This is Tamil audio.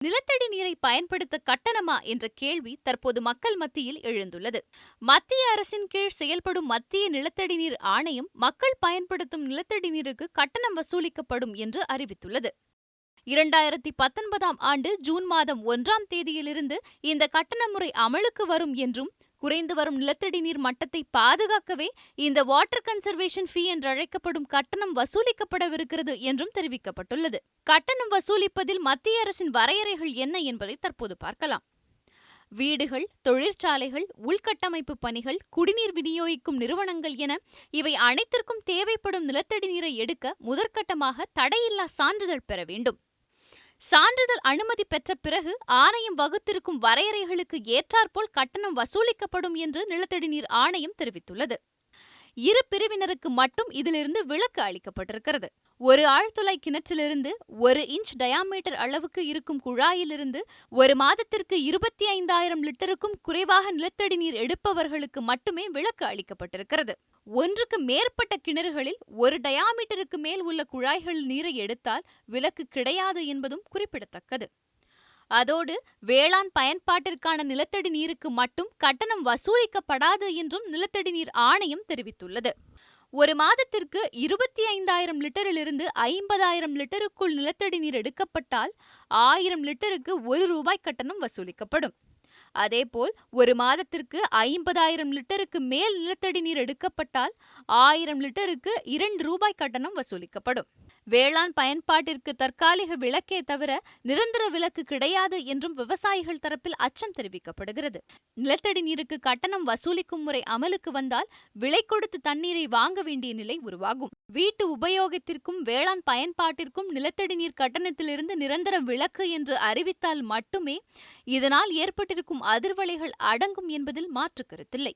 நிலத்தடி நீரை பயன்படுத்த கட்டணமா என்ற கேள்வி தற்போது மக்கள் மத்தியில் எழுந்துள்ளது. மத்திய அரசின் கீழ் செயல்படும் மத்திய நிலத்தடி நீர் ஆணையம் மக்கள் பயன்படுத்தும் நிலத்தடி நீருக்கு கட்டணம் வசூலிக்கப்படும் என்று அறிவித்துள்ளது. 2019ஆம் ஆண்டு ஜூன் மாதம் 1ஆம் தேதியிலிருந்து இந்த கட்டண முறை அமலுக்கு வரும் என்றும், குறைந்து வரும் நிலத்தடி நீர் மட்டத்தை பாதுகாக்கவே இந்த வாட்டர் கன்சர்வேஷன் ஃபீ என்றழைக்கப்படும் கட்டணம் வசூலிக்கப்படவிருக்கிறது என்றும் தெரிவிக்கப்பட்டுள்ளது. கட்டணம் வசூலிப்பதில் மத்திய அரசின் வரையறைகள் என்ன என்பதை தற்போது பார்க்கலாம். வீடுகள், தொழிற்சாலைகள், உள்கட்டமைப்பு பணிகள், குடிநீர் விநியோகிக்கும் நிறுவனங்கள் என இவை அனைத்திற்கும் தேவைப்படும் நிலத்தடி நீரை எடுக்க முதற்கட்டமாக தடையில்லா சான்றிதழ் பெற வேண்டும். சான்றிதழ் அனுமதி பெற்ற பிறகு ஆணையம் வகுத்திருக்கும் வரையறைகளுக்கு ஏற்றாற்போல் கட்டணம் வசூலிக்கப்படும் என்று நிலத்தடி நீர் ஆணையம் தெரிவித்துள்ளது. இரு பிரிவினருக்கு மட்டும் இதிலிருந்து விலக்கு அளிக்கப்பட்டிருக்கிறது. ஒரு ஆழ்துளை கிணற்றிலிருந்து 1 இன்ச் டயாமீட்டர் அளவுக்கு இருக்கும் குழாயிலிருந்து ஒரு மாதத்திற்கு 25,000 லிட்டருக்கும் குறைவாக நிலத்தடி நீர் எடுப்பவர்களுக்கு மட்டுமே விலக்கு அளிக்கப்பட்டிருக்கிறது. ஒன்றுக்கு மேற்பட்ட கிணறுகளில் 1 டயாமீட்டருக்கு மேல் உள்ள குழாய்களில் நீரை எடுத்தால் விலக்கு கிடையாது என்பதும் குறிப்பிடத்தக்கது. அதோடு வேளாண் பயன்பாட்டிற்கான நிலத்தடி நீருக்கு மட்டும் கட்டணம் வசூலிக்கப்படாது என்றும் நிலத்தடி நீர் ஆணையம் தெரிவித்துள்ளது. ஒரு மாதத்திற்கு 25,000 லிட்டரிலிருந்து 50,000 லிட்டருக்குள் நிலத்தடி நீர் எடுக்கப்பட்டால் 1000 லிட்டருக்கு ₹1 கட்டணம் வசூலிக்கப்படும். அதேபோல் ஒரு மாதத்திற்கு 50,000 லிட்டருக்கு மேல் நிலத்தடி நீர் எடுக்கப்பட்டால் 1000 லிட்டருக்கு ₹2 கட்டணம் வசூலிக்கப்படும். வேளாண் பயன்பாட்டிற்கு தற்காலிக விலக்கே தவிர நிரந்தர விலக்கு கிடையாது என்றும் விவசாயிகள் தரப்பில் அச்சம் தெரிவிக்கப்படுகிறது. நிலத்தடி நீருக்கு கட்டணம் வசூலிக்கும் முறை அமலுக்கு வந்தால் விலை கொடுத்து தண்ணீரை வாங்க வேண்டிய நிலை உருவாகும். வீட்டு உபயோகத்திற்கும் வேளாண் பயன்பாட்டிற்கும் நிலத்தடி நீர் கட்டணத்திலிருந்து நிரந்தர விலக்கு என்று அறிவித்தால் மட்டுமே இதனால் ஏற்பட்டிருக்கும் அதிர்வலைகள் அடங்கும் என்பதில் மாற்று கருத்தில்லை.